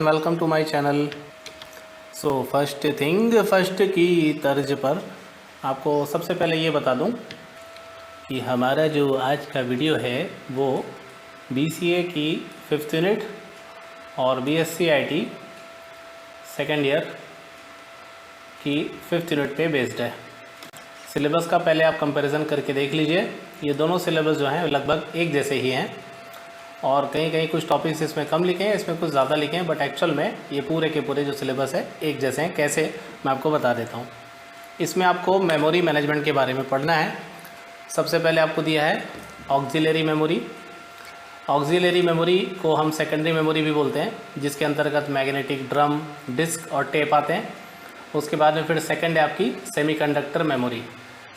Welcome to my channel. So first thing first की तर्ज पर आपको सबसे पहले ये बता दूं कि हमारा जो आज का वीडियो है वो BCA की 5th यूनिट और BSc IT सेकेंड ईयर की 5th यूनिट पे बेस्ड है। सिलेबस का पहले आप कंपैरिजन करके देख लीजिए। ये दोनों सिलेबस जो हैं लगभग एक जैसे ही हैं और कहीं कहीं कुछ टॉपिक्स इसमें कम लिखे हैं, इसमें कुछ ज़्यादा लिखे हैं, बट एक्चुअल में ये पूरे के पूरे जो सिलेबस है एक जैसे हैं। कैसे, मैं आपको बता देता हूँ। इसमें आपको मेमोरी मैनेजमेंट के बारे में पढ़ना है। सबसे पहले आपको दिया है ऑक्सिलरी मेमोरी। ऑक्सिलरी मेमोरी को हम सेकेंडरी मेमोरी भी बोलते हैं, जिसके अंतर्गत मैग्नेटिक ड्रम, डिस्क और टेप आते हैं। उसके बाद में फिर सेकेंड है आपकी सेमीकंडक्टर मेमोरी।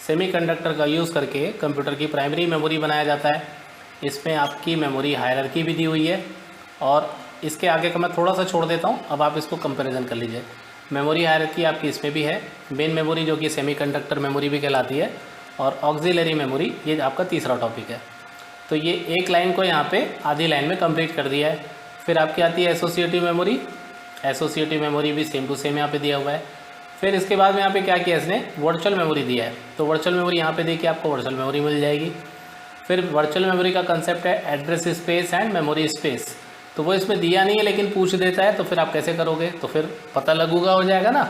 सेमीकंडक्टर का यूज़ करके कंप्यूटर की प्राइमरी मेमोरी बनाया जाता है। इसमें आपकी मेमोरी हायरार्की भी दी हुई है और इसके आगे का मैं थोड़ा सा छोड़ देता हूँ, अब आप इसको कंपैरिजन कर लीजिए। मेमोरी हायरार्की आपकी इसमें भी है। मेन मेमोरी जो कि सेमीकंडक्टर मेमोरी भी कहलाती है और ऑक्सिलरी मेमोरी ये आपका तीसरा टॉपिक है। तो ये एक लाइन को यहाँ पे आधी लाइन में कंप्लीट कर दिया है। फिर आपकी आती है एसोसिएटिव मेमोरी। एसोसिएटिव मेमोरी भी सेम टू सेम यहाँ पे दिया हुआ है। फिर इसके बाद में यहाँ पे क्या किया इसने, वर्चुअल मेमोरी दिया है। तो वर्चुअल मेमोरी यहाँ पे देखिए आपको वर्चुअल मेमोरी मिल जाएगी। फिर वर्चुअल मेमोरी का कंसेप्ट है address space and memory space. तो वो इसमें दिया नहीं है लेकिन पूछ देता है, तो फिर आप कैसे करोगे, तो फिर पता लगूगा हो जाएगा ना।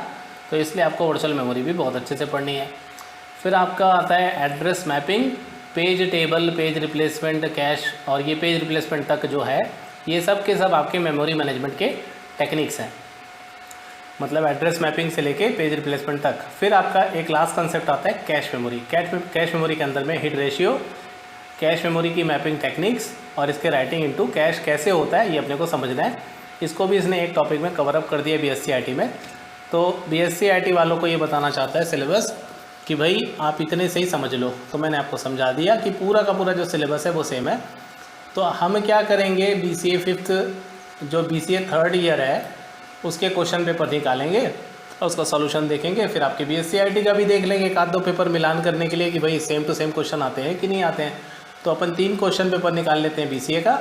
तो इसलिए आपको वर्चुअल मेमोरी भी बहुत अच्छे से पढ़नी है। फिर आपका आता है address mapping, page table, page replacement, cash और ये पेज रिप्लेसमेंट तक जो है ये सब के सब आपके मेमोरी मैनेजमेंट के टेक्निक्स हैं, मतलब एड्रेस मैपिंग से लेके पेज रिप्लेसमेंट तक। फिर आपका एक लास्ट कंसेप्ट आता है कैश मेमोरी। कैश मेमोरी के अंदर में हिट रेशियो, कैश मेमोरी की मैपिंग टेक्निक्स और इसके राइटिंग इनटू कैश कैसे होता है ये अपने को समझना है। इसको भी इसने एक टॉपिक में कवर अप कर दिया BSc IT में। तो BSc IT वालों को ये बताना चाहता है सिलेबस कि भाई आप इतने से ही समझ लो। तो मैंने आपको समझा दिया कि पूरा का पूरा जो सिलेबस है वो सेम है। तो हम क्या करेंगे, BCA 5th जो BCA 3rd ईयर है उसके क्वेश्चन पेपर निकालेंगे और उसका सॉल्यूशन देखेंगे। फिर आपके BSc IT का भी देख लेंगे, एक आध दो पेपर मिलान करने के लिए कि भाई सेम टू सेम क्वेश्चन आते हैं कि नहीं आते हैं। तो अपन 3 क्वेश्चन पेपर निकाल लेते हैं BCA का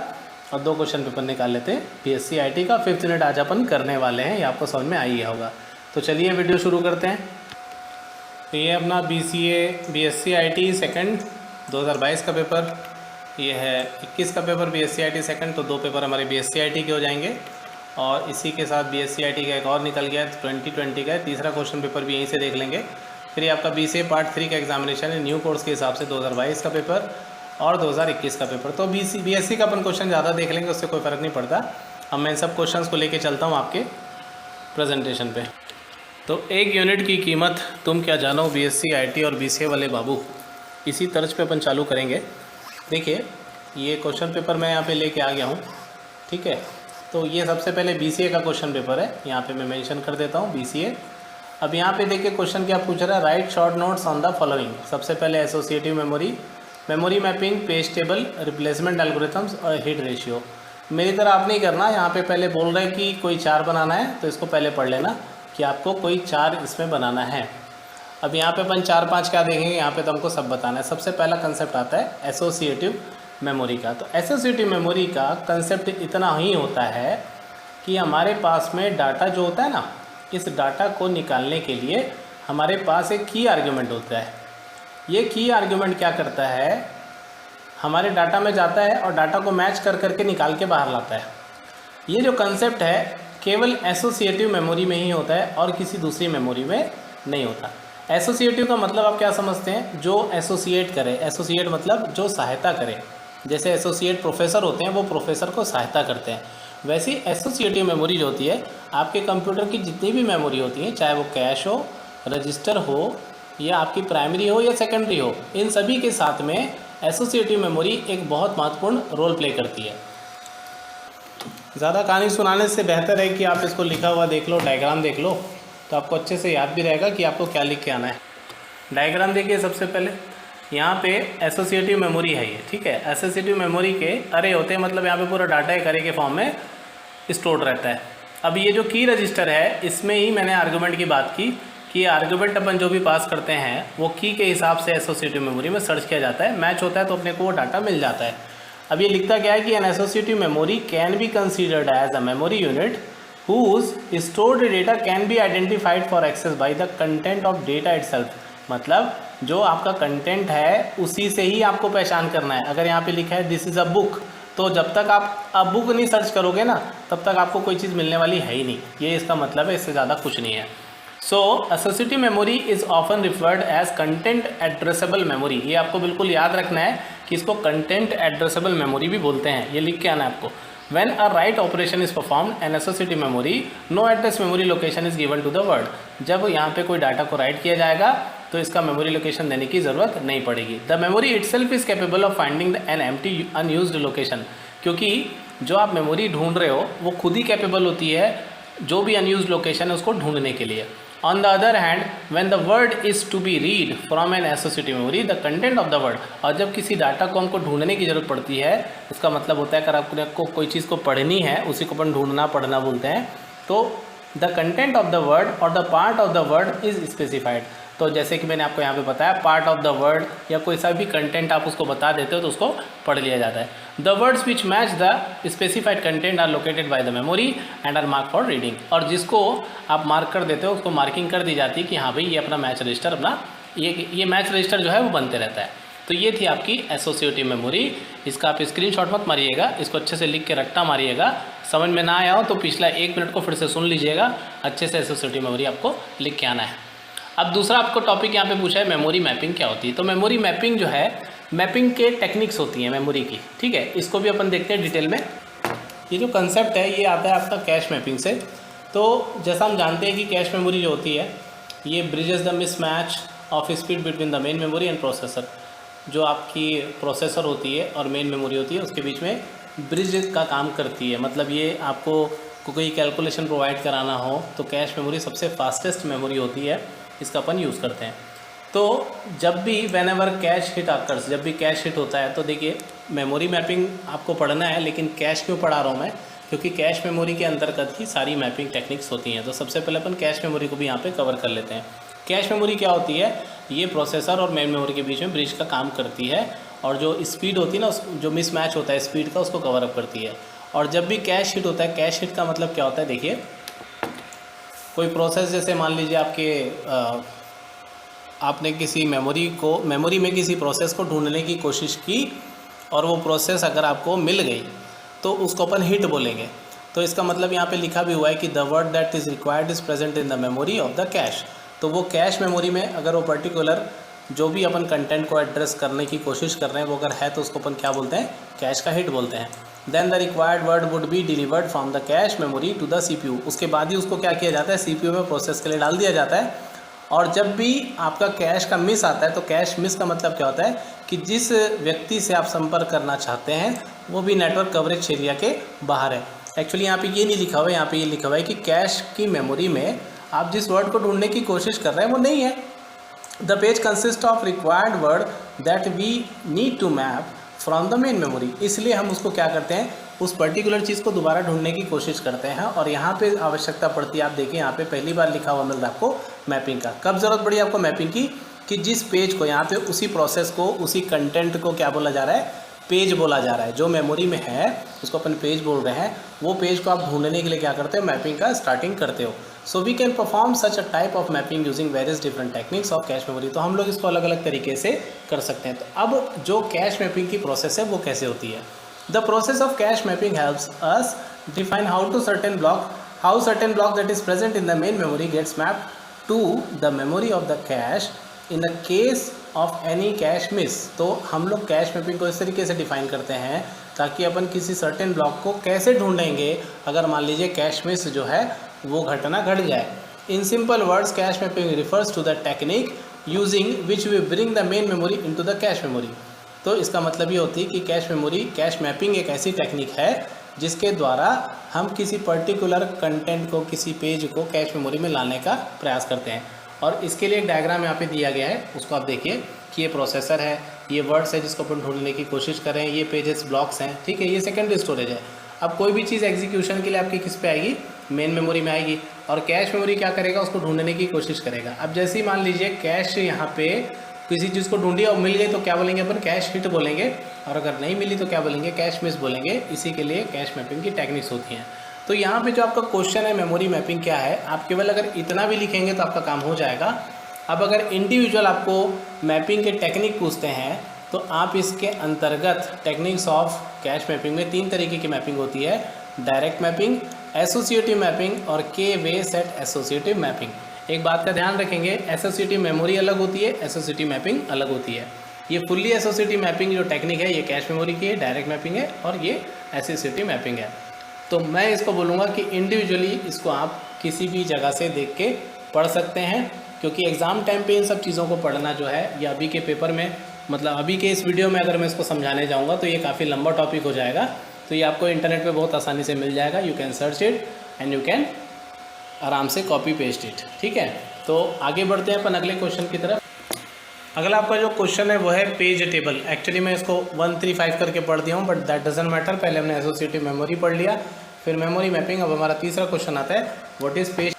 और 2 क्वेश्चन पेपर निकाल लेते हैं BSc IT का। 5th यूनिट आज अपन करने वाले हैं, ये आपको समझ में आ ही होगा। तो चलिए वीडियो शुरू करते हैं। तो ये अपना BSc IT सेकंड 2022 का पेपर, ये है 21 का पेपर BSc IT सेकंड। तो 2 पेपर हमारे BSc IT के हो जाएंगे और इसी के साथ BSc IT का एक और निकल गया 2020 का, तीसरा क्वेश्चन पेपर भी यहीं से देख लेंगे। फिर ये आपका BCA पार्ट 3 का एग्जामिनेशन है, न्यू कोर्स के हिसाब से 2022 का पेपर और 2021 का पेपर। तो BSc का अपन क्वेश्चन ज़्यादा देख लेंगे, उससे कोई फ़र्क नहीं पड़ता। अब मैं इन सब क्वेश्चंस को लेके चलता हूँ आपके प्रेजेंटेशन पे। तो एक यूनिट की कीमत तुम क्या जानो, BSc IT और BCA वाले बाबू, इसी तर्ज पे अपन चालू करेंगे। देखिए ये क्वेश्चन पेपर मैं यहाँ पे लेके आ गया हूँ, ठीक है। तो ये सबसे पहले BCA का क्वेश्चन पेपर है, यहाँ पे मैं मेंशन कर देता हूँ BCA। अब यहाँ पे देखिए क्वेश्चन क्या पूछ रहा है, right short notes on the following. सबसे पहले associative memory, memory mapping, page table, replacement algorithms और हिट रेशियो। मेरी तरह आप नहीं करना, यहाँ पे पहले बोल रहे हैं कि कोई 4 बनाना है, तो इसको पहले पढ़ लेना कि आपको कोई 4 इसमें बनाना है। अब यहाँ पे अपन 4-5 क्या देखेंगे, यहाँ पे तो हमको सब बताना है। सबसे पहला कंसेप्ट आता है एसोसिएटिव मेमोरी का। तो एसोसिएटिव मेमोरी का कंसेप्ट इतना ही होता है कि हमारे पास में डाटा जो होता है ना, इस डाटा को निकालने के लिए हमारे पास एक की आर्ग्यूमेंट होता है। ये की आर्ग्यूमेंट क्या करता है, हमारे डाटा में जाता है और डाटा को मैच कर करके निकाल के बाहर लाता है। ये जो कंसेप्ट है केवल एसोसिएटिव मेमोरी में ही होता है और किसी दूसरी मेमोरी में नहीं होता। एसोसिएटिव का मतलब आप क्या समझते हैं, जो एसोसिएट करे। एसोसिएट मतलब जो सहायता करे। जैसे एसोसिएट प्रोफेसर होते हैं, वो प्रोफेसर को सहायता करते हैं। वैसी एसोसिएटिव मेमोरी जो होती है, आपके कंप्यूटर की जितनी भी मेमोरी होती है, चाहे वो कैश हो, रजिस्टर हो या आपकी प्राइमरी हो या सेकेंडरी हो, इन सभी के साथ में एसोसिएटिव मेमोरी एक बहुत महत्वपूर्ण रोल प्ले करती है। ज़्यादा कहानी सुनाने से बेहतर है कि आप इसको लिखा हुआ देख लो, डायग्राम देख लो, तो आपको अच्छे से याद भी रहेगा कि आपको क्या लिख के आना है। डायग्राम देखिए, सबसे पहले यहाँ पे एसोसिएटिव मेमोरी है ये, ठीक है। एसोसिएटिव मेमोरी के अरे होते हैं, मतलब यहाँ पे पूरा डाटा एक अरे के फॉर्म में स्टोर्ड रहता है। अब ये जो की रजिस्टर है, इसमें ही मैंने आर्गूमेंट की बात की कि आर्गूमेंट अपन जो भी पास करते हैं वो की के हिसाब से एसोसिएटिव मेमोरी में सर्च किया जाता है, मैच होता है तो अपने को वो डाटा मिल जाता है। अब ये लिखता क्या है कि an associative memory can be considered as a memory unit whose stored data can be identified for access by the content of data itself। मतलब जो आपका कंटेंट है उसी से ही आपको पहचान करना है। अगर यहाँ पे लिखा है दिस इज़ अ बुक, तो जब तक आप अ बुक नहीं सर्च करोगे ना तब तक आपको कोई चीज़ मिलने वाली है ही नहीं। ये इसका मतलब है, इससे ज़्यादा कुछ नहीं है। So associative memory is often referred as content addressable memory. ये आपको बिल्कुल याद रखना है कि इसको कंटेंट एड्रेसेबल मेमोरी भी बोलते हैं। ये लिख के आना है आपको। When a write operation is performed in associative memory, no address memory location is given to the word। जब यहाँ पे कोई डाटा को राइट किया जाएगा तो इसका मेमोरी लोकेशन देने की ज़रूरत नहीं पड़ेगी। The memory itself is capable of finding an empty unused location। क्योंकि जो आप मेमोरी ढूंढ रहे हो वो खुद ही कैपेबल होती है जो भी अनयूज लोकेशन है उसको ढूंढने के लिए। On the other hand, when the word is to be read from an associative memory, the content of the word। और जब किसी डाटा को हमको ढूंढने की ज़रूरत पड़ती है, इसका मतलब होता है अगर आपको कोई चीज़ को पढ़नी है, उसी को अपन ढूंढना पढ़ना बोलते हैं, तो the content of the word और the part of the word is specified. तो जैसे कि मैंने आपको यहाँ पे बताया, पार्ट ऑफ द वर्ड या कोई सा भी कंटेंट आप उसको बता देते हो तो उसको पढ़ लिया जाता है। The words which match the specified content are located by the memory and are mark for reading. और जिसको आप मार्क कर देते हो उसको मार्किंग कर दी जाती है कि हाँ भाई ये अपना मैच रजिस्टर अपना ये मैच रजिस्टर जो है वो बनते रहता है। तो ये थी आपकी एसोसिएटिव मेमोरी। इसका आप स्क्रीनशॉट मत मारिएगा, इसको अच्छे से लिख के रट्टा मारिएगा। समझ में ना आया हो तो पिछला 1 मिनट को फिर से सुन लीजिएगा, अच्छे से एसोसिएटिव मेमोरी आपको लिख के आना है। अब दूसरा आपको टॉपिक यहाँ पे पूछा है मेमोरी मैपिंग क्या होती है। तो मेमोरी मैपिंग जो है, मैपिंग के टेक्निक्स होती हैं मेमोरी की, ठीक है। इसको भी अपन देखते हैं डिटेल में। ये जो कंसेप्ट है ये आता है आपका कैश मैपिंग से। तो जैसा हम जानते हैं कि कैश मेमोरी जो होती है ये bridges the mismatch of speed between the main memory and processor. जो आपकी प्रोसेसर होती है और मेन मेमोरी होती है उसके बीच में ब्रिज का काम करती है। मतलब ये आपको कोई कैलकुलेशन प्रोवाइड कराना हो तो कैश मेमोरी सबसे फास्टेस्ट मेमोरी होती है, इसका अपन यूज़ करते हैं। तो जब भी when ever cache hit occurs, जब भी कैश हिट होता है तो देखिए मेमोरी मैपिंग आपको पढ़ना है, लेकिन कैश क्यों पढ़ा रहा हूँ मैं, क्योंकि कैश मेमोरी के अंतर्गत ही सारी मैपिंग टेक्निक्स होती हैं। तो सबसे पहले अपन कैश मेमोरी को भी यहाँ पे कवर कर लेते हैं। कैश मेमोरी क्या होती है, ये प्रोसेसर और मेन मेमोरी के बीच में ब्रिज का काम करती है और जो स्पीड होती है ना, जो मिसमैच होता है स्पीड का, उसको कवर अप करती है। और जब भी कैश हिट होता है, कैश हिट का मतलब क्या होता है, देखिए कोई प्रोसेस, जैसे मान लीजिए आपने किसी मेमोरी में किसी प्रोसेस को ढूंढने की कोशिश की और वो प्रोसेस अगर आपको मिल गई तो उसको अपन हिट बोलेंगे। तो इसका मतलब यहाँ पे लिखा भी हुआ है कि the word that is required is present in the memory of the cash. तो वो कैश मेमोरी में अगर वो पर्टिकुलर जो भी अपन कंटेंट को एड्रेस करने की कोशिश कर रहे हैं वो अगर है तो उसको अपन क्या बोलते हैं, कैश का हिट बोलते हैं। Then the required word would be delivered from the cache memory to the CPU। उसके बाद ही उसको क्या किया जाता है, CPU में प्रोसेस के लिए डाल दिया जाता है। और जब भी आपका कैश का मिस आता है तो कैश मिस का मतलब क्या होता है कि जिस व्यक्ति से आप संपर्क करना चाहते हैं वो भी नेटवर्क कवरेज एरिया के बाहर है। एक्चुअली यहाँ पे ये नहीं लिखा हुआ है, यहाँ पे ये लिखा हुआ है कि कैश की मेमोरी में आप जिस वर्ड को ढूंढने की कोशिश कर रहे हैं वो नहीं है। The page consist of required word that we need to map from the main memory. इसलिए हम उसको क्या करते हैं, उस पर्टिकुलर चीज़ को दोबारा ढूंढने की कोशिश करते हैं। और यहाँ पे आवश्यकता पड़ती है, आप देखिए यहाँ पे पहली बार लिखा हुआ मिल रहा है आपको मैपिंग का। कब ज़रूरत पड़ी आपको मैपिंग की, कि जिस पेज को यहाँ पे उसी प्रोसेस को, उसी कंटेंट को क्या बोला जा रहा है, पेज बोला जा रहा है। जो मेमोरी में है उसको अपन पेज बोल रहे हैं, वो पेज को आप ढूंढने के लिए क्या करते हो, मैपिंग का स्टार्टिंग करते हो। So we can perform such a type of mapping using various different techniques of cache memory. तो हम लोग इसको अलग अलग तरीके से कर सकते हैं। तो अब जो कैश मैपिंग की प्रोसेस है वो कैसे होती है। The process of cash mapping helps us define how certain block that is present in the main memory gets mapped to the memory of the cache in the case of any cache miss। तो हम लोग cash mapping को इस तरीके से define करते हैं ताकि अपन किसी सर्टेन ब्लॉक को कैसे ढूंढेंगे अगर मान लीजिए कैश मिस जो है वो घटना घट जाए। In simple words cache mapping refers to the technique using which we bring the main memory into the cache memory. तो इसका मतलब ये होती है कि कैश मैपिंग एक ऐसी टेक्निक है जिसके द्वारा हम किसी पर्टिकुलर कंटेंट को, किसी पेज को कैश मेमोरी में लाने का प्रयास करते हैं। और इसके लिए एक डायग्राम यहाँ पे दिया गया है, उसको आप देखिए कि ये प्रोसेसर है, ये वर्ड्स है जिसको अपन ढूंढने की कोशिश कर रहे हैं, ये पेजेस ब्लॉक्स हैं, ठीक है, ये सेकेंडरी स्टोरेज है। अब कोई भी चीज़ एग्जीक्यूशन के लिए आपकी किस पे आएगी, मेन मेमोरी में आएगी। और कैश मेमोरी क्या करेगा, उसको ढूंढने की कोशिश करेगा। अब जैसे ही मान लीजिए कैश यहाँ पे किसी चीज़ को ढूंढी और मिल गई तो क्या बोलेंगे अपन, कैश हिट बोलेंगे। और अगर नहीं मिली तो क्या बोलेंगे, कैश मिस बोलेंगे। इसी के लिए कैश मैपिंग की टेक्निक्स होती हैं। तो यहाँ पे जो आपका क्वेश्चन है मेमोरी मैपिंग क्या है, आप केवल अगर इतना भी लिखेंगे तो आपका काम हो जाएगा। अब अगर इंडिविजुअल आपको मैपिंग के टेक्निक पूछते हैं तो आप इसके अंतर्गत टेक्निक्स ऑफ कैश मैपिंग में 3 तरीके की मैपिंग होती है, डायरेक्ट मैपिंग, एसोसिएटिव मैपिंग और के वे सेट एसोसिएटिव मैपिंग। एक बात का ध्यान रखेंगे, एसोसिएटिव मेमोरी अलग होती है, एसोसिएटिव मैपिंग अलग होती है। ये फुल्ली एसोसिएटिव मैपिंग जो टेक्निक है ये कैश मेमोरी की है, डायरेक्ट मैपिंग है, और ये एसोसिएटिव मैपिंग है। तो मैं इसको बोलूँगा कि इंडिविजुअली इसको आप किसी भी जगह से देख के पढ़ सकते हैं, क्योंकि एग्ज़ाम टाइम पे इन सब चीज़ों को पढ़ना जो है या अभी के पेपर में, मतलब अभी के इस वीडियो में अगर मैं इसको समझाने जाऊँगा तो ये काफ़ी लंबा टॉपिक हो जाएगा। तो ये आपको इंटरनेट पे बहुत आसानी से मिल जाएगा, you can search it and you can आराम से कॉपी पेस्ट इट। ठीक है, तो आगे बढ़ते हैं अपन अगले क्वेश्चन की तरफ। अगला आपका जो क्वेश्चन है वो है पेज टेबल। एक्चुअली मैं इसको 135 करके पढ़ दिया हूँ, बट दैट डजंट मैटर। पहले हमने एसोसिएटिव मेमोरी पढ़ लिया, फिर मेमोरी मैपिंग। अब हमारा तीसरा क्वेश्चन आता है व्हाट इज़ पेज।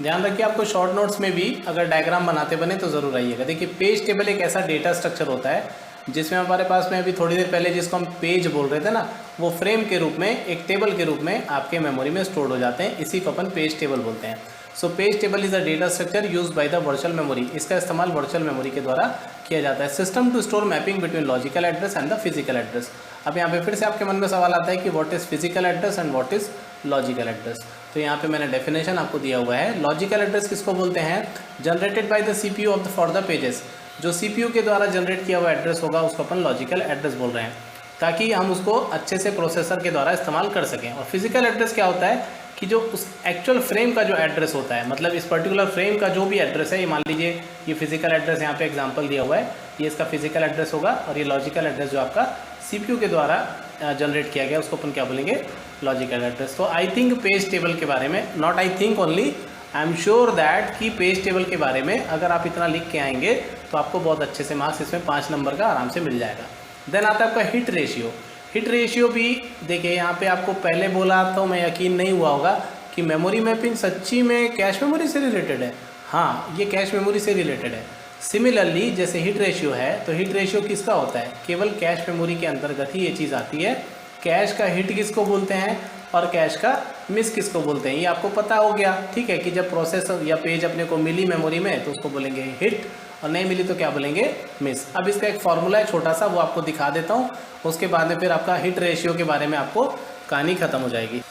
ध्यान रखिए, आपको शॉर्ट नोट्स में भी अगर डायग्राम बनाते बने तो ज़रूर आइएगा। देखिए, पेज टेबल एक ऐसा डेटा स्ट्रक्चर होता है जिसमें हमारे पास में अभी थोड़ी देर पहले जिसको हम पेज बोल रहे थे ना, वो फ्रेम के रूप में, एक टेबल के रूप में आपके मेमोरी में स्टोर हो जाते हैं। इसी को अपन पेज टेबल बोलते हैं। So page table is a data structure used by the virtual memory. इसका इस्तेमाल वर्चुअल मेमोरी के द्वारा किया जाता है। System to store mapping between logical address and the physical address. अब यहाँ पे फिर से आपके मन में सवाल आता है कि what is physical address and what is logical address. तो यहाँ पे मैंने डेफिनेशन आपको दिया हुआ है। लॉजिकल एड्रेस किसको बोलते हैं? Generated by the CPU of the for the pages. जो सीपीयू के द्वारा जनरेट किया हुआ एड्रेस होगा उसको अपन लॉजिकल एड्रेस बोल रहे हैं, ताकि हम उसको अच्छे से प्रोसेसर के द्वारा इस्तेमाल कर सकें। और फिजिकल एड्रेस क्या होता है कि जो उस एक्चुअल फ्रेम का जो एड्रेस होता है, मतलब इस पर्टिकुलर फ्रेम का जो भी एड्रेस है, ये मान लीजिए ये फिजिकल एड्रेस यहाँ पे एग्जांपल दिया हुआ है, ये इसका फिजिकल एड्रेस होगा। और ये लॉजिकल एड्रेस जो आपका सीपीयू के द्वारा जनरेट किया गया उसको अपन क्या बोलेंगे? Logical address. तो आई थिंक पेज टेबल के बारे में, not I think only, I am sure that कि पेज टेबल के बारे में अगर आप इतना लिख के आएंगे तो आपको बहुत अच्छे से मार्क्स इसमें 5 नंबर का आराम से मिल जाएगा। देन आता है आपका हिट रेशियो। हिट रेशियो भी देखिए, यहाँ पे आपको पहले बोला तो मैं यकीन नहीं हुआ होगा कि मेमोरी मैपिंग सच्ची में कैश मेमोरी से रिलेटेड है। हाँ, ये कैश मेमोरी से रिलेटेड है। सिमिलरली जैसे हिट रेशियो है, तो हिट रेशियो किसका होता है? केवल कैश मेमोरी के अंतर्गत ही ये चीज़ आती है। कैश का हिट किसको बोलते हैं और कैश का मिस किसको बोलते हैं, ये आपको पता हो गया। ठीक है, कि जब प्रोसेस या पेज अपने को मिली मेमोरी में तो उसको बोलेंगे हिट, और नहीं मिली तो क्या बोलेंगे? मिस। अब इसका एक फॉर्मूला है छोटा सा, वो आपको दिखा देता हूँ। उसके बाद में फिर आपका हिट रेशियो के बारे में आपको कहानी ख़त्म हो जाएगी।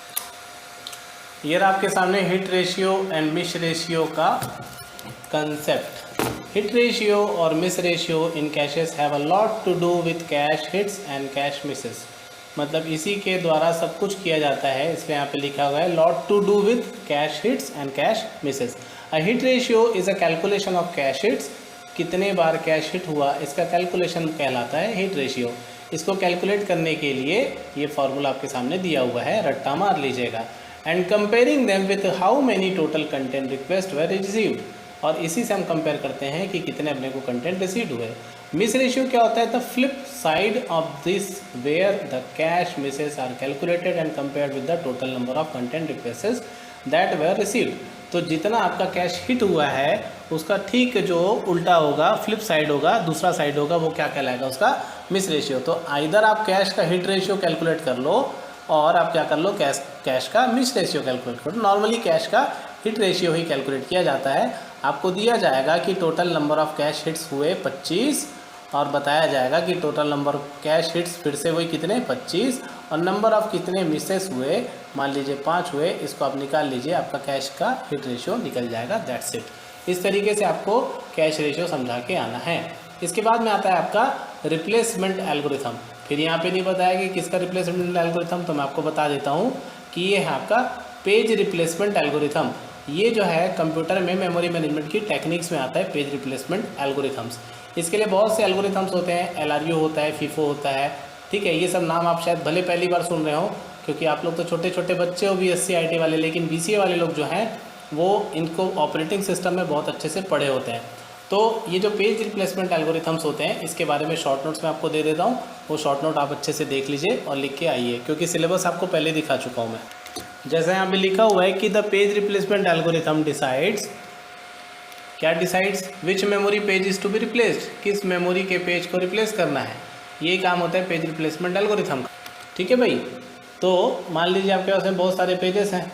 ये रहा आपके सामने hit ratio and miss ratio का कंसेप्ट। हिट रेशियो और miss ratio in caches have a lot to do with cache hits and cache misses. मतलब इसी के द्वारा सब कुछ किया जाता है, इसलिए यहाँ पे लिखा हुआ है lot to do with cache hits and cache misses. A hit ratio is a calculation of cache hits. कितने बार कैश हिट हुआ, इसका कैलकुलेशन कहलाता है हिट रेशियो। इसको कैलकुलेट करने के लिए ये फार्मूला आपके सामने दिया हुआ है, रट्टा मार लीजिएगा। And comparing them with how many total content request were received. और इसी से हम कंपेयर करते हैं कि कितने अपने को कंटेंट रिसीव हुए। मिस रेशियो क्या होता है? The flip side of this where the cache misses are calculated and compared with the total number of content request that were received. तो जितना आपका कैश हिट हुआ है उसका ठीक जो उल्टा होगा, फ्लिप साइड होगा, दूसरा साइड होगा, वो क्या कहलाएगा? उसका मिस रेशियो। तो आइदर आप कैश का हिट रेशियो कैलकुलेट कर लो और आप क्या कर लो, कैश का मिस रेशियो कैलकुलेट करो। नॉर्मली कैश का हिट रेशियो ही कैलकुलेट किया जाता है। आपको दिया जाएगा कि total number of cache hits हुए 25, और बताया जाएगा कि टोटल नंबर कैश हिट्स फिर से वही कितने 25, और नंबर ऑफ कितने मिसेस हुए, मान लीजिए 5 हुए, इसको आप निकाल लीजिए, आपका कैश का हिट रेशियो निकल जाएगा। That's it. इस तरीके से आपको कैश रेशियो समझा के आना है। इसके बाद में आता है आपका रिप्लेसमेंट एल्गोरिथम। फिर यहाँ पे नहीं बताया कि किसका रिप्लेसमेंट एल्गोरिथम, तो मैं आपको बता देता हूँ कि ये है आपका पेज रिप्लेसमेंट एल्गोरिथम। ये जो है कंप्यूटर में मेमोरी मैनेजमेंट की टेक्निक्स में आता है, पेज रिप्लेसमेंट एल्गोरिथम्स। इसके लिए बहुत से एल्गोरिथम्स होते हैं, LRU होता है, FIFO होता है। ठीक है, ये सब नाम आप शायद भले पहली बार सुन रहे हो, क्योंकि आप लोग तो छोटे छोटे बच्चे हो BSc IT वाले, लेकिन BCA वाले लोग जो हैं वो इनको ऑपरेटिंग सिस्टम में बहुत अच्छे से पढ़े होते हैं। तो ये जो पेज रिप्लेसमेंट एल्गोरिथम्स होते हैं, इसके बारे में शॉर्ट नोट्स में आपको दे देता हूँ। वो शॉर्ट नोट आप अच्छे से देख लीजिए और लिख के आइए, क्योंकि सिलेबस आपको पहले दिखा चुका हूँ मैं। जैसे यहाँ पे लिखा हुआ है कि the page replacement algorithm decides, क्या decides? Which memory page is to be replaced, किस मेमोरी के पेज को रिप्लेस करना है। ये काम होता है पेज रिप्लेसमेंट एल्गोरिथम का। ठीक है भाई। तो मान लीजिए आपके पास में बहुत सारे पेजेस हैं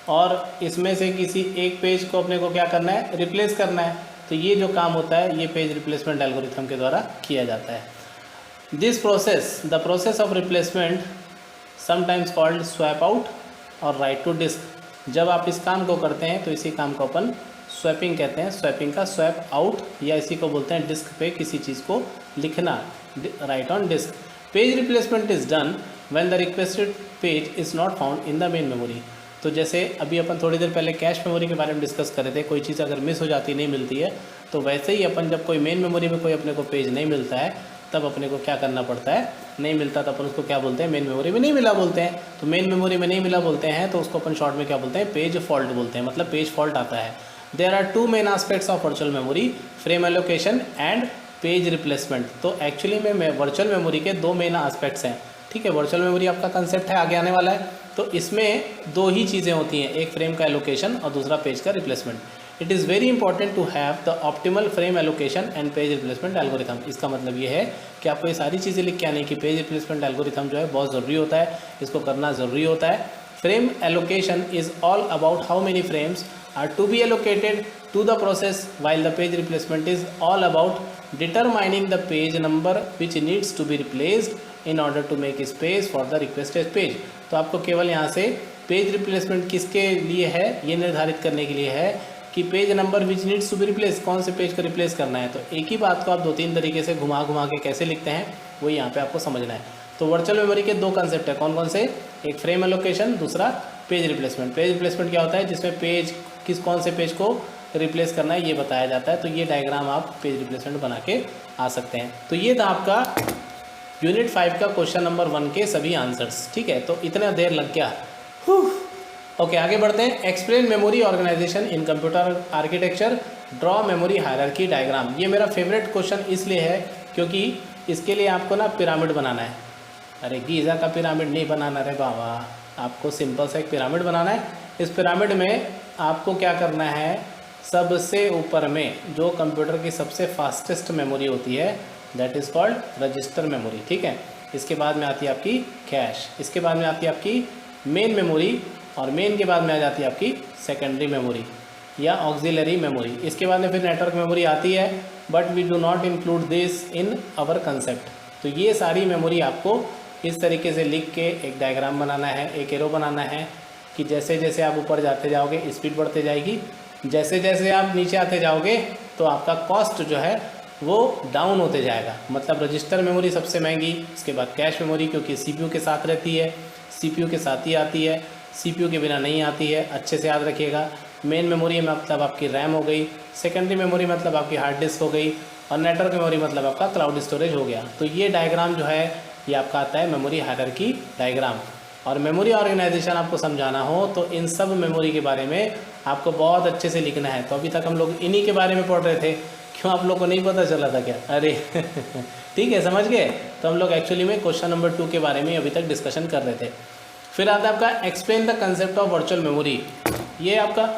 और इसमें से किसी एक पेज को अपने को क्या करना है, रिप्लेस करना है। तो ये जो काम होता है ये पेज रिप्लेसमेंट एल्गोरिथम के द्वारा किया जाता है। This process, the process of replacement sometimes called swap out और राइट टू डिस्क। जब आप इस काम को करते हैं तो इसी काम को अपन स्वैपिंग कहते हैं। स्वैपिंग का स्वैप आउट, या इसी को बोलते हैं डिस्क पे किसी चीज़ को लिखना, write on disk. Page replacement is done when the requested page is not found in the main memory. तो जैसे अभी अपन थोड़ी देर पहले कैश मेमोरी के बारे में डिस्कस कर रहे थे, कोई चीज़ अगर मिस हो जाती, नहीं मिलती है, तो वैसे ही अपन जब कोई मेन मेमोरी में कोई अपने को पेज नहीं मिलता है तब अपने को क्या करना पड़ता है, नहीं मिलता तो अपन उसको क्या बोलते हैं, मेन मेमोरी में नहीं मिला बोलते हैं। तो मेन मेमोरी में नहीं मिला बोलते हैं तो उसको अपन शॉर्ट में क्या बोलते हैं, पेज फॉल्ट बोलते हैं, मतलब पेज फॉल्ट आता है। There are two main aspects of virtual memory, frame allocation and page replacement. तो एक्चुअली में वर्चुअल मेमोरी के दो मेन एस्पेक्ट्स हैं, ठीक है। वर्चुअल मेमोरी आपका कंसेप्ट है, आगे आने वाला है। तो इसमें दो ही चीज़ें होती हैं, एक फ्रेम का एलोकेशन और दूसरा पेज का replacement. It is very important to have the optimal frame allocation and page replacement algorithm. इसका मतलब ये है कि आपको ये सारी चीज़ें लिख के आने की, पेज रिप्लेसमेंट एल्गोरिथम जो है बहुत ज़रूरी होता है, इसको करना ज़रूरी होता है। Frame allocation is all about how many frames are to be allocated to the process, while the page replacement is all about determining the page number which needs to be replaced in order to make space for the requested page। तो आपको केवल यहाँ से page replacement किसके लिए है ये निर्धारित करने के लिए है कि page number which needs to be replace, कौन से पेज को रिप्लेस करना है। तो एक ही बात को आप दो तीन तरीके से घुमा घुमा के कैसे लिखते हैं वही यहाँ पे आपको समझना है। तो वर्चुअल मेमोरी के दो कंसेप्ट है, कौन कौन से, एक फ्रेम एलोकेशन, दूसरा पेज रिप्लेसमेंट। पेज रिप्लेसमेंट क्या होता है, जिसमें पेज कौन से पेज को रिप्लेस करना है ये बताया जाता है। तो ये डायग्राम आप पेज रिप्लेसमेंट बना के आ सकते हैं। तो ये था आपका यूनिट 5 का क्वेश्चन नंबर 1 के सभी आंसर्स, ठीक है। तो इतना देर लग गया, ओके आगे बढ़ते हैं। Explain memory organization in computer architecture, draw memory hierarchy diagram. ये मेरा फेवरेट क्वेश्चन इसलिए है क्योंकि इसके लिए आपको ना पिरामिड बनाना है। अरे गीज़ा का पिरामिड नहीं बनाना रे बाबा, आपको सिंपल सा एक पिरामिड बनाना है। इस पिरामिड में आपको क्या करना है, सबसे ऊपर में जो कंप्यूटर की सबसे फास्टेस्ट मेमोरी होती है that is called register memory, ठीक है। इसके बाद में आती है आपकी कैश, इसके बाद में आती है आपकी मेन मेमोरी, और मेन के बाद में आ जाती है आपकी सेकेंडरी मेमोरी या ऑक्सिलरी मेमोरी। इसके बाद में फिर नेटवर्क मेमोरी आती है, but we do not include this in our concept. तो ये सारी मेमोरी आपको इस तरीके से लिख के एक डायग्राम बनाना है, एक एरो बनाना है कि जैसे जैसे आप ऊपर जाते जाओगे स्पीड बढ़ते जाएगी, जैसे जैसे आप नीचे आते जाओगे तो आपका कॉस्ट जो है वो डाउन होते जाएगा। मतलब रजिस्टर मेमोरी सबसे महंगी, इसके बाद कैश मेमोरी क्योंकि सीपीयू के साथ रहती है, सीपीयू के साथ ही आती है, सीपीयू के बिना नहीं आती है, अच्छे से याद रखिएगा। मेन मेमोरी मतलब आपकी रैम हो गई, सेकेंडरी मेमोरी मतलब आपकी हार्ड डिस्क हो गई, और नेटवर्क मेमोरी मतलब आपका क्लाउड स्टोरेज हो गया। तो ये डायग्राम जो है ये आपका आता है मेमोरी हायरार्की डायग्राम। और मेमोरी ऑर्गेनाइजेशन आपको समझाना हो तो इन सब मेमोरी के बारे में आपको बहुत अच्छे से लिखना है। तो अभी तक हम लोग इन्हीं के बारे में पढ़ रहे थे, क्यों आप लोग को नहीं पता चला था क्या? अरे ठीक है, समझ गए। तो हम लोग एक्चुअली में क्वेश्चन नंबर 2 के बारे में अभी तक डिस्कशन कर रहे थे। फिर आता है आपका explain the concept of virtual memory. ये आपका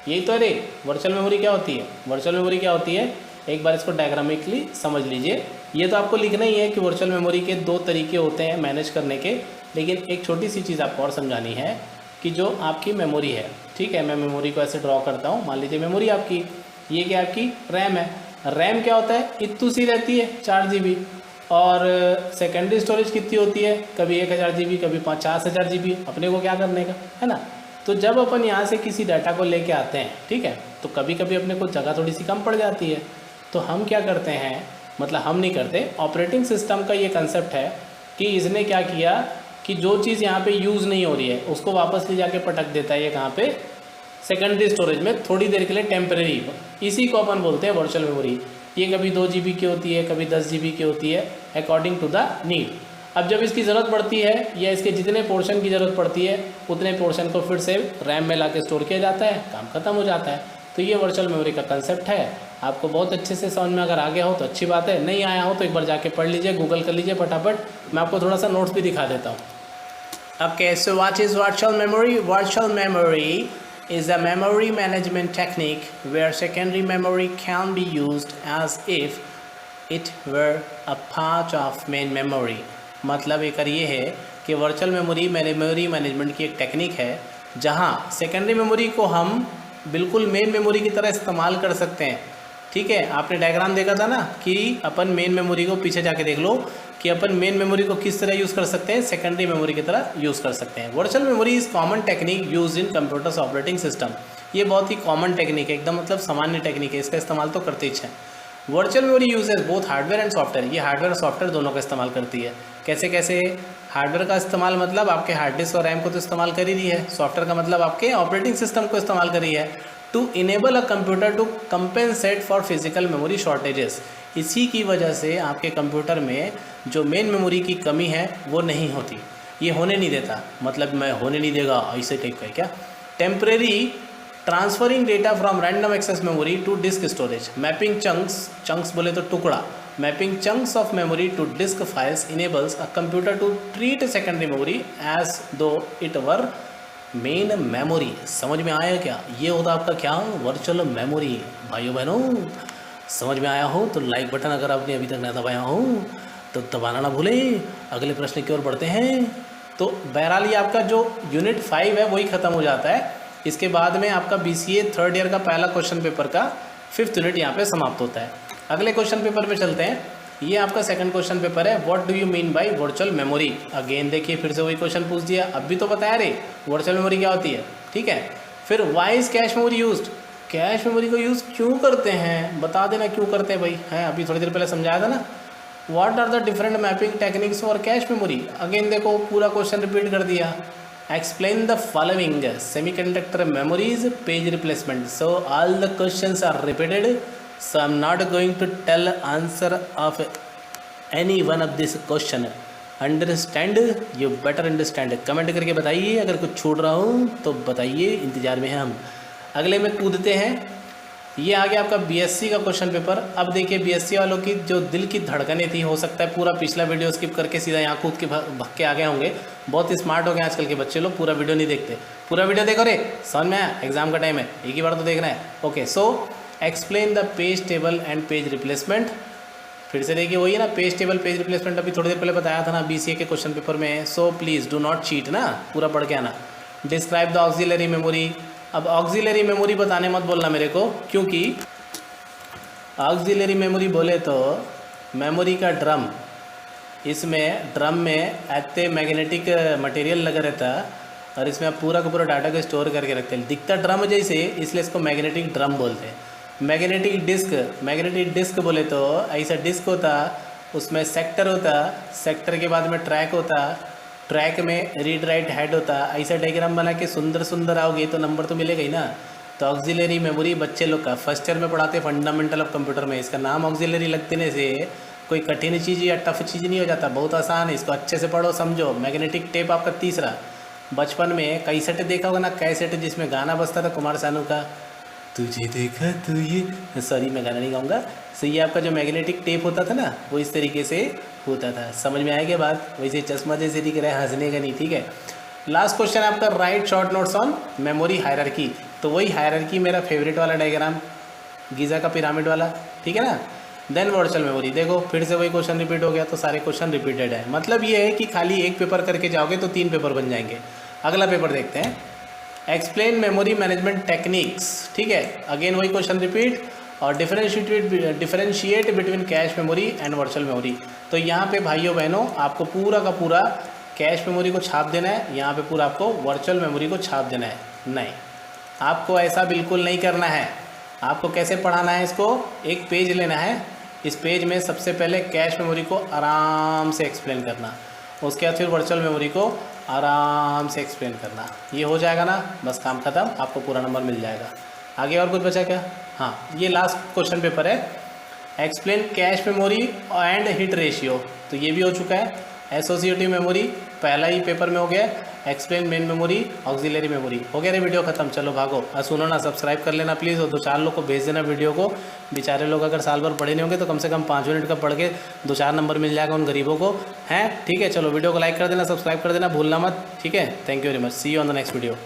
यही तो, अरे वर्चुअल मेमोरी क्या होती है, वर्चुअल मेमोरी क्या होती है, एक बार इसको डायग्रामिकली समझ लीजिए। ये तो आपको लिखना ही है कि वर्चुअल मेमोरी के दो तरीके होते हैं मैनेज करने के, लेकिन एक छोटी सी चीज़ आपको और समझानी है कि जो आपकी मेमोरी है, ठीक है, मैं मेमोरी को ऐसे ड्रॉ करता हूँ। मान लीजिए मेमोरी आपकी, ये क्या आपकी रैम है। रैम क्या होता है, इतनी सी रहती है 4 GB, और सेकेंडरी स्टोरेज कितनी होती है, कभी 1000 GB, कभी 50,000 GB, अपने को क्या करने का है ना। तो जब अपन यहाँ से किसी डाटा को लेके आते हैं, ठीक है, तो कभी कभी अपने को जगह थोड़ी सी कम पड़ जाती है। तो हम क्या करते हैं, मतलब हम नहीं करते, ऑपरेटिंग सिस्टम का ये कंसेप्ट है कि इसने क्या किया कि जो चीज़ यहाँ पे यूज़ नहीं हो रही है उसको वापस ले जाके पटक देता है ये कहाँ पे, सेकेंडरी स्टोरेज में, थोड़ी देर के लिए टेम्परेरी। इसी को अपन बोलते हैं वर्चुअल मेमोरी। ये कभी 2 GB की होती है, कभी 10 GB की होती है, अकॉर्डिंग टू द नीड। अब जब इसकी ज़रूरत पड़ती है या इसके जितने पोर्शन की ज़रूरत पड़ती है उतने पोर्शन को फिर से रैम में ला के स्टोर किया जाता है, काम खत्म हो जाता है। तो ये वर्चुअल मेमोरी का कंसेप्ट है। आपको बहुत अच्छे से समझ में अगर आ गया हो तो अच्छी बात है, नहीं आया हो तो एक बार जाके पढ़ लीजिए, गूगल कर लीजिए फटाफट। मैं आपको थोड़ा सा नोट्स भी दिखा देता हूँ। Okay, so what is virtual memory? Virtual memory is a memory management technique where secondary memory can be used as if it were a part of main memory। मतलब एक ये है कि वर्चुअल मेमोरी मैनेजमेंट की एक technique है जहां secondary memory को हम बिल्कुल मेन मेमोरी की तरह इस्तेमाल कर सकते हैं। ठीक है, आपने डायग्राम देखा था ना कि अपन मेन मेमोरी को, पीछे जाके देख लो कि अपन मेन मेमोरी को किस तरह यूज़ कर सकते हैं, सेकेंडरी मेमोरी की तरह यूज़ कर सकते हैं। Virtual memory is common technique use in computers operating system. ये बहुत ही कॉमन टेक्निक है, एकदम मतलब सामान्य टेक्निक है, इसका इस्तेमाल तो करते ही हैं। Virtual memory uses both hardware and software. ये हार्डवेयर और सॉफ्टवेयर दोनों का इस्तेमाल करती है। कैसे कैसे? हार्डवेयर का इस्तेमाल मतलब आपके हार्ड डिस्क और रैम को तो इस्तेमाल कर ही रही है। सॉफ्टवेयर का मतलब आपके ऑपरेटिंग सिस्टम को इस्तेमाल कर रही है। To enable a computer to compensate for physical memory shortages. इसी की वजह से आपके कंप्यूटर में जो मेन मेमोरी की कमी है वो नहीं होती, ये होने नहीं देता। मतलब मैं होने नहीं देगा ऐसे टाइप का क्या? Temporary transferring data from random access memory to disk storage. Mapping chunks बोले तो टुकड़ा। Mapping chunks of memory to disk files enables a computer to treat secondary memory as though it were main memory. समझ में आया क्या? ये होता आपका क्या? Virtual memory. भाइयों बहनों, समझ में आया हो तो लाइक बटन अगर आपने अभी तक नहीं दबाया हो तो दबाना ना भूले। अगले प्रश्न की ओर बढ़ते हैं। तो बहरहाल ये आपका जो यूनिट 5 है वही ख़त्म हो जाता है। इसके बाद में आपका BCA थर्ड ईयर का पहला क्वेश्चन पेपर का 5th यूनिट यहाँ पे समाप्त होता है। अगले क्वेश्चन पेपर पे चलते हैं। ये आपका सेकंड क्वेश्चन पेपर है, what do you mean by virtual memory. Again देखिए फिर से वही क्वेश्चन पूछ दिया। अब भी तो बताया रे वर्चुअल मेमोरी क्या होती है। ठीक है, फिर why is cache memory used. Cache memory को यूज़ क्यों करते हैं, बता देना क्यों करते हैं भाई। हैं अभी थोड़ी देर पहले समझाया था ना। What are the different mapping techniques for cache memory. Again देखो पूरा क्वेश्चन रिपीट कर दिया। Explain the following semiconductor memories page replacement. So all the questions are repeated. So I'm not going to tell answer of any one of this question. Understand? You better understand. Comment करके बताइए अगर कुछ छूट रहा हूँ तो बताइए, इंतज़ार में हैं हम। अगले में कूदते हैं। ये आ गया आपका BSc का क्वेश्चन पेपर। अब देखिए BSc वालों की जो दिल की धड़कनें थी, हो सकता है पूरा पिछला वीडियो स्किप करके सीधा यहाँ कूद के भग के आ गए होंगे। बहुत स्मार्ट हो गए आजकल के बच्चे लोग, पूरा वीडियो नहीं देखते। पूरा वीडियो देखो रे, समझ में आया? एग्जाम का टाइम है, एक ही बार तो देखना है। Okay, so explain the page table and page replacement. फिर से देखिए वही है ना, पेज टेबल पेज रिप्लेसमेंट अभी थोड़ी देर पहले बताया था ना BCA के क्वेश्चन पेपर में। So please do not cheat ना, पूरा पढ़ के आना। Describe the auxiliary memory. अब ऑक्सिलरी मेमोरी बताने मत बोलना मेरे को, क्योंकि ऑक्सिलरी मेमोरी बोले तो मेमोरी का ड्रम, इसमें ड्रम में ऐसे मैग्नेटिक मटेरियल लगा रहता है और इसमें आप पूरा का पूरा डाटा को स्टोर करके रखते हैं। दिखता ड्रम जैसे, इसलिए इसको मैग्नेटिक ड्रम बोलते हैं। मैग्नेटिक डिस्क बोले तो ऐसा डिस्क होता, उसमें सेक्टर होता, सेक्टर के बाद में ट्रैक होता, ट्रैक में रीड राइट हेड होता। ऐसा डायग्राम बना के सुंदर आओगे तो नंबर तो मिलेगा ही ना। तो ऑक्सिलरी मेमोरी बच्चे लोग का फर्स्ट ईयर में पढ़ाते हैं फंडामेंटल ऑफ कंप्यूटर में। इसका नाम ऑक्सिलरी लग देने से कोई कठिन चीज़ या टफ चीज़ नहीं हो जाता, बहुत आसान है। इसको अच्छे से पढ़ो समझो। मैग्नेटिक टेप आपका तीसरा। बचपन में कैसेट देखा होगा ना, कैसेट जिसमें गाना बजता था कुमार सानू का, तुझे देखा तू ये, सॉरी मैं गाना नहीं गाऊंगा। सो ये आपका जो मैग्नेटिक टेप होता था ना, वो इस तरीके से होता था। समझ में आएगी बात? वैसे चश्मा जैसे दिख रहा है, हंसने का नहीं। ठीक है, लास्ट क्वेश्चन आपका right short notes on memory hierarchy. तो वही हायरार्की मेरा फेवरेट वाला डायग्राम, गीज़ा का पिरामिड वाला। ठीक है ना। देन वर्चुअल मेमोरी, देखो फिर से वही क्वेश्चन रिपीट हो गया, तो सारे क्वेश्चन रिपीटेड है। मतलब ये है कि खाली एक पेपर करके जाओगे तो 3 पेपर बन जाएंगे। अगला पेपर देखते हैं, एक्सप्लेन मेमोरी मैनेजमेंट टेक्निक्स। ठीक है, अगेन वही क्वेश्चन रिपीट और differentiate between cache memory and virtual memory. तो यहाँ पे भाइयों बहनों आपको पूरा का पूरा कैश मेमोरी को छाप देना है, यहाँ पे पूरा आपको वर्चुअल मेमोरी को छाप देना है। नहीं, आपको ऐसा बिल्कुल नहीं करना है। आपको कैसे पढ़ाना है, इसको एक पेज लेना है, इस पेज में सबसे पहले कैश मेमोरी को आराम से एक्सप्लेन करना, उसके बाद फिर वर्चुअल मेमोरी को आराम से एक्सप्लेन करना। ये हो जाएगा ना, बस काम ख़त्म, आपको पूरा नंबर मिल जाएगा। आगे और कुछ बचा क्या? हाँ, ये लास्ट क्वेश्चन पेपर है, explain cache memory and hit ratio. तो ये भी हो चुका है। एसोसिएटिव मेमोरी पहला ही पेपर में हो गया। Explain main memory, auxiliary memory, हो गया रे वीडियो खत्म। चलो भागो, सुनो ना, सब्सक्राइब कर लेना प्लीज़, और 2-4 लोग को भेज देना वीडियो को। बेचारे लोग अगर साल भर पढ़े नहीं होंगे तो कम से कम 5 मिनट का पढ़ के 2-4 नंबर मिल जाएगा उन गरीबों को, हैं। ठीक है, चलो वीडियो को लाइक कर देना, सब्सक्राइब कर देना, भूलना मत। ठीक है, thank you very much, see you on the next video.